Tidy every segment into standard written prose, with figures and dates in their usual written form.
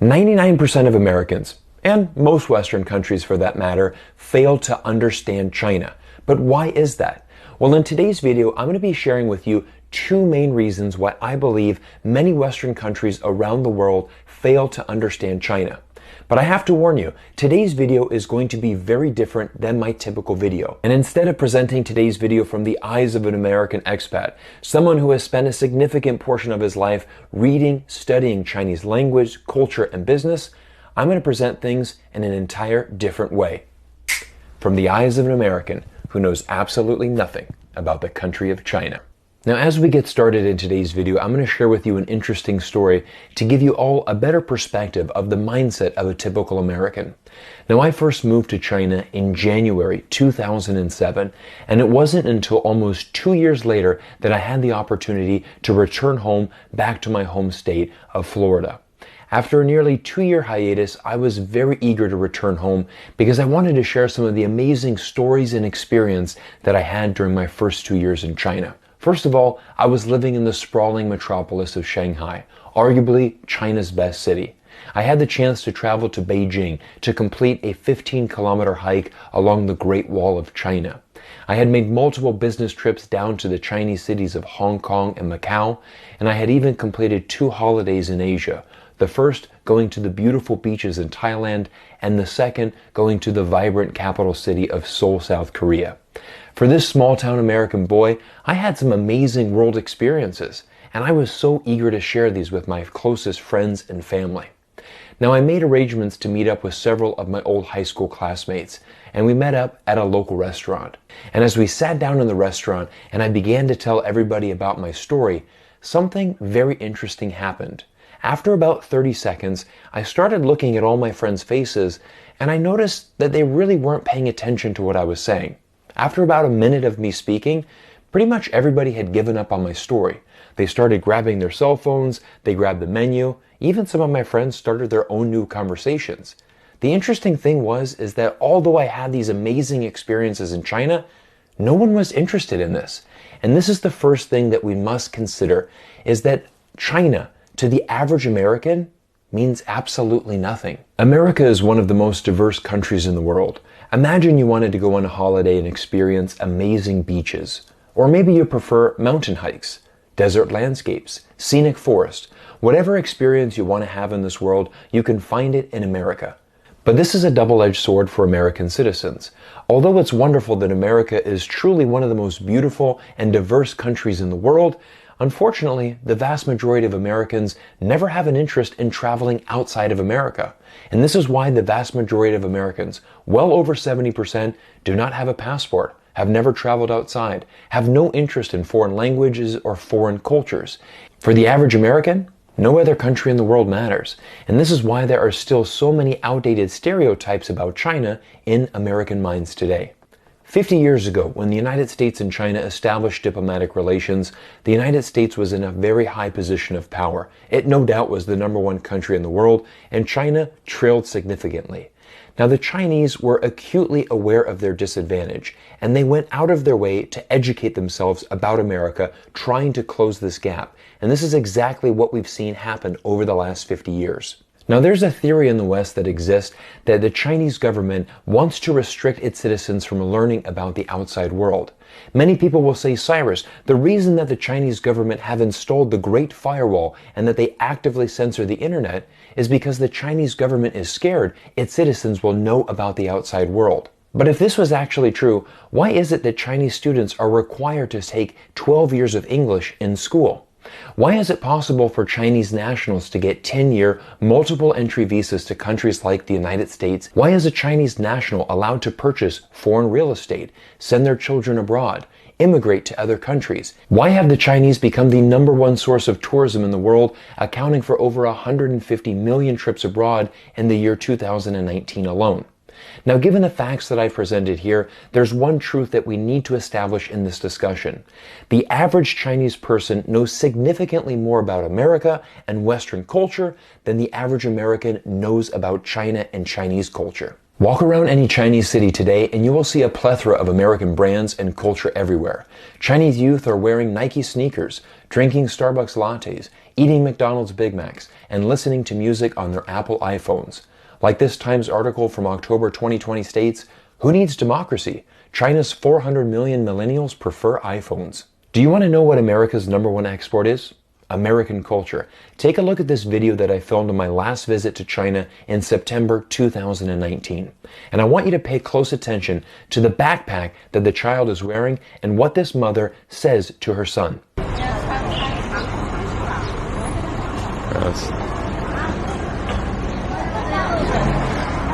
99% of Americans, and most Western countries for that matter, fail to understand China. But why is that? Well, in today's video, I'm going to be sharing with you two main reasons why I believe many Western countries around the world fail to understand China. But I have to warn you, today's video is going to be very different than my typical video. And instead of presenting today's video from the eyes of an American expat, someone who has spent a significant portion of his life reading, studying Chinese language, culture, and business, I'm going to present things in an entire different way. From the eyes of an American who knows absolutely nothing about the country of China. Now, as we get started in today's video, I'm going to share with you an interesting story to give you all a better perspective of the mindset of a typical American. Now, I first moved to China in January 2007, and it wasn't until almost 2 years later that I had the opportunity to return home back to my home state of Florida. After a nearly 2-year hiatus, I was very eager to return home because I wanted to share some of the amazing stories and experience that I had during my first 2 years in China. First of all, I was living in the sprawling metropolis of Shanghai, arguably China's best city. I had the chance to travel to Beijing to complete a 15-kilometer hike along the Great Wall of China. I had made multiple business trips down to the Chinese cities of Hong Kong and Macau, and I had even completed 2 holidays in Asia. The first going to the beautiful beaches in Thailand, and the second going to the vibrant capital city of Seoul, South Korea. For this small-town American boy, I had some amazing world experiences, and I was so eager to share these with my closest friends and family. Now, I made arrangements to meet up with several of my old high school classmates, and we met up at a local restaurant. And as we sat down in the restaurant and I began to tell everybody about my story, something very interesting happened. After about 30 seconds, I started looking at all my friends' faces, and I noticed that they really weren't paying attention to what I was saying. After about a minute of me speaking, pretty much everybody had given up on my story. They started grabbing their cell phones, they grabbed the menu, even some of my friends started their own new conversations. The interesting thing is that although I had these amazing experiences in China, no one was interested in this. And this is the first thing that we must consider, is that China, to the average American, means absolutely nothing. America is one of the most diverse countries in the world. Imagine you wanted to go on a holiday and experience amazing beaches. Or maybe you prefer mountain hikes, desert landscapes, scenic forest. Whatever experience you want to have in this world, you can find it in America. But this is a double-edged sword for American citizens. Although it's wonderful that America is truly one of the most beautiful and diverse countries in the world, unfortunately, the vast majority of Americans never have an interest in traveling outside of America. And this is why the vast majority of Americans, well over 70%, do not have a passport, have never traveled outside, have no interest in foreign languages or foreign cultures. For the average American, no other country in the world matters. And this is why there are still so many outdated stereotypes about China in American minds today. 50 years ago, when the United States and China established diplomatic relations, the United States was in a very high position of power. It no doubt was the #1 country in the world, and China trailed significantly. Now, the Chinese were acutely aware of their disadvantage, and they went out of their way to educate themselves about America, trying to close this gap. And this is exactly what we've seen happen over the last 50 years. Now, there's a theory in the West that exists that the Chinese government wants to restrict its citizens from learning about the outside world. Many people will say, Cyrus, the reason that the Chinese government have installed the Great Firewall and that they actively censor the internet is because the Chinese government is scared its citizens will know about the outside world. But if this was actually true, why is it that Chinese students are required to take 12 years of English in school? Why is it possible for Chinese nationals to get 10-year, multiple entry visas to countries like the United States? Why is a Chinese national allowed to purchase foreign real estate, send their children abroad, immigrate to other countries? Why have the Chinese become the #1 source of tourism in the world, accounting for over 150 million trips abroad in the year 2019 alone? Now, given the facts that I've presented here, there's one truth that we need to establish in this discussion. The average Chinese person knows significantly more about America and Western culture than the average American knows about China and Chinese culture. Walk around any Chinese city today and you will see a plethora of American brands and culture everywhere. Chinese youth are wearing Nike sneakers, drinking Starbucks lattes, eating McDonald's Big Macs, and listening to music on their Apple iPhones. Like this Times article from October 2020 states, "Who needs democracy? China's 400 million millennials prefer iPhones." Do you want to know what America's #1 export is? American culture. Take a look at this video that I filmed on my last visit to China in September 2019. And I want you to pay close attention to the backpack that the child is wearing and what this mother says to her son.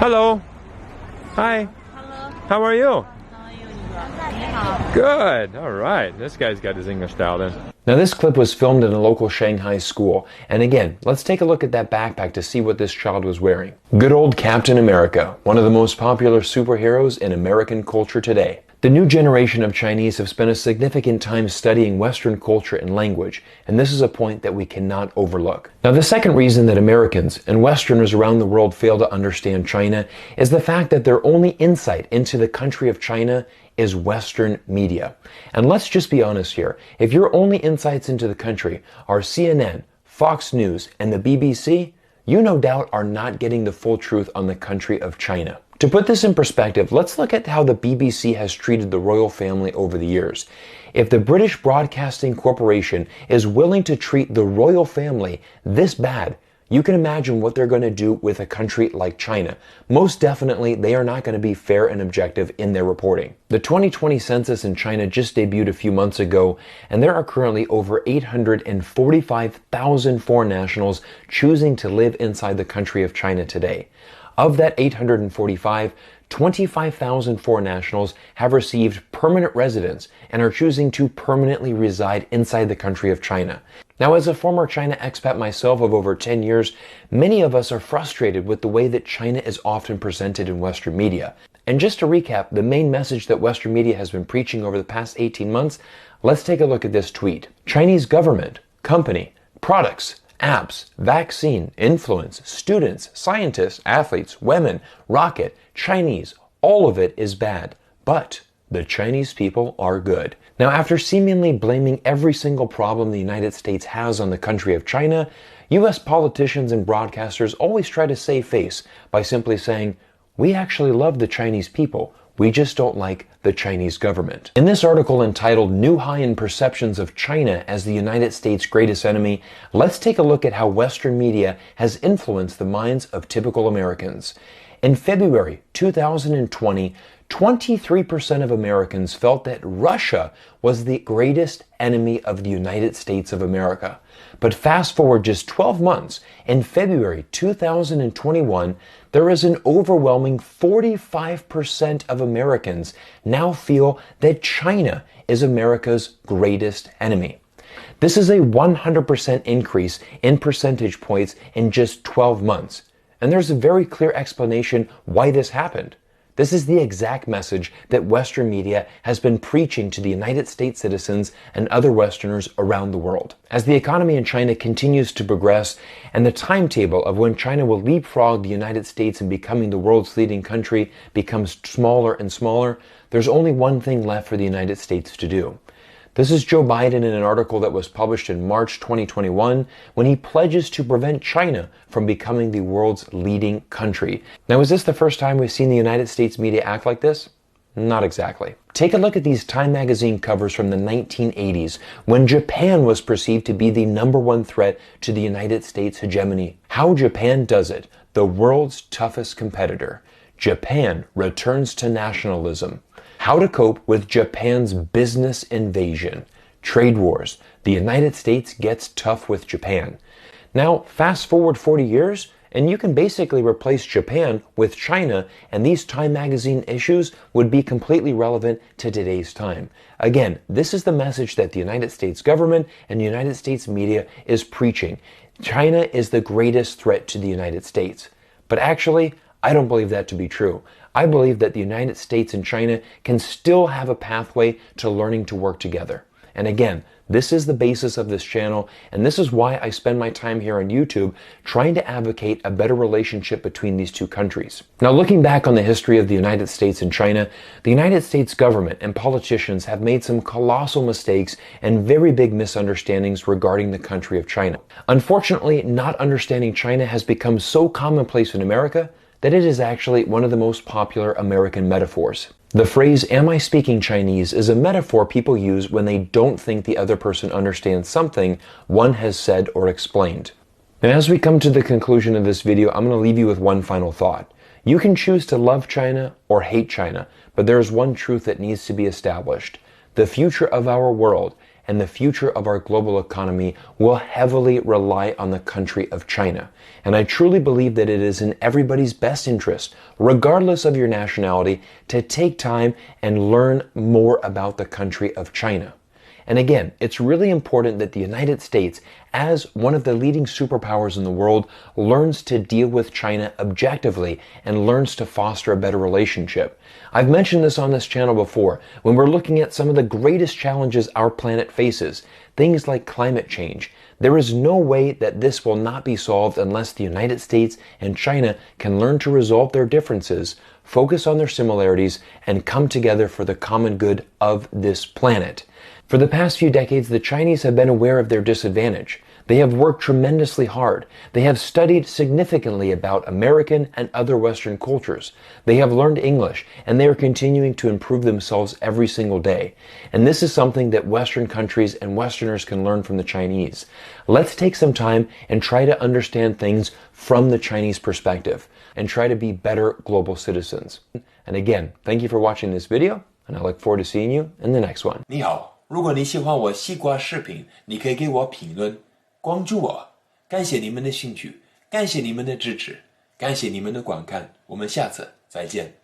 Hello. Hi. Hello. How are you? How are you? Good. All right. This guy's got his English dialed in. Now, this clip was filmed in a local Shanghai school. And again, let's take a look at that backpack to see what this child was wearing. Good old Captain America, one of the most popular superheroes in American culture today. The new generation of Chinese have spent a significant time studying Western culture and language, and this is a point that we cannot overlook. Now, the second reason that Americans and Westerners around the world fail to understand China is the fact that their only insight into the country of China is Western media. And let's just be honest here. If your only insights into the country are CNN, Fox News, and the BBC, you no doubt are not getting the full truth on the country of China. To put this in perspective, let's look at how the BBC has treated the royal family over the years. If the British Broadcasting Corporation is willing to treat the royal family this bad, you can imagine what they're going to do with a country like China. Most definitely, they are not going to be fair and objective in their reporting. The 2020 census in China just debuted a few months ago, and there are currently over 845,000 foreign nationals choosing to live inside the country of China today. Of that 845, 25,000 foreign nationals have received permanent residence and are choosing to permanently reside inside the country of China. Now, as a former China expat myself of over 10 years, many of us are frustrated with the way that China is often presented in Western media. And just to recap, the main message that Western media has been preaching over the past 18 months, let's take a look at this tweet. Chinese government, company, products, apps, vaccine, influence, students, scientists, athletes, women, rocket, Chinese, all of it is bad. But the Chinese people are good. Now, after seemingly blaming every single problem the United States has on the country of China, US politicians and broadcasters always try to save face by simply saying, "We actually love the Chinese people. We just don't like the Chinese government." In this article entitled "New High in Perceptions of China as the United States' Greatest Enemy," let's take a look at how Western media has influenced the minds of typical Americans. In February 2020, 23% of Americans felt that Russia was the greatest enemy of the United States of America. But fast forward just 12 months, in February 2021, there is an overwhelming 45% of Americans now feel that China is America's greatest enemy. This is a 100% increase in percentage points in just 12 months. And there's a very clear explanation why this happened. This is the exact message that Western media has been preaching to the United States citizens and other Westerners around the world. As the economy in China continues to progress and the timetable of when China will leapfrog the United States in becoming the world's leading country becomes smaller and smaller, there's only one thing left for the United States to do. This is Joe Biden in an article that was published in March 2021 when he pledges to prevent China from becoming the world's leading country. Now, is this the first time we've seen the United States media act like this? Not exactly. Take a look at these Time magazine covers from the 1980s when Japan was perceived to be the #1 threat to the United States hegemony. How Japan does it, the world's toughest competitor. Japan returns to nationalism. How to cope with Japan's business invasion. Trade wars. The United States gets tough with Japan. Now, fast forward 40 years, and you can basically replace Japan with China, and these Time magazine issues would be completely relevant to today's time. Again, this is the message that the United States government and the United States media is preaching. China is the greatest threat to the United States. But actually, I don't believe that to be true. I believe that the United States and China can still have a pathway to learning to work together. And again, This is the basis of this channel, and this is why I spend my time here on YouTube trying to advocate a better relationship between these two countries. Now, looking back on the history of the United States and China, the United States government and politicians have made some colossal mistakes and very big misunderstandings regarding the country of China. Unfortunately, not understanding China has become so commonplace in America that it is actually one of the most popular American metaphors. The phrase, "Am I speaking Chinese?" is a metaphor people use when they don't think the other person understands something one has said or explained. And as we come to the conclusion of this video, I'm going to leave you with one final thought. You can choose to love China or hate China, but there is one truth that needs to be established. The future of our world and the future of our global economy will heavily rely on the country of China. And I truly believe that it is in everybody's best interest, regardless of your nationality, to take time and learn more about the country of China. And again, it's really important that the United States, as one of the leading superpowers in the world, learns to deal with China objectively and learns to foster a better relationship. I've mentioned this on this channel before when we're looking at some of the greatest challenges our planet faces, things like climate change. There is no way that this will not be solved unless the United States and China can learn to resolve their differences, focus on their similarities, and come together for the common good of this planet. For the past few decades, the Chinese have been aware of their disadvantage. They have worked tremendously hard. They have studied significantly about American and other Western cultures. They have learned English, and they are continuing to improve themselves every single day. And this is something that Western countries and Westerners can learn from the Chinese. Let's take some time and try to understand things from the Chinese perspective and try to be better global citizens. And again, thank you for watching this video, and I look forward to seeing you in the next one. 你好，如果你喜欢我西瓜视频，你可以给我评论，关注我。感谢你们的兴趣，感谢你们的支持，感谢你们的观看，我们下次再见。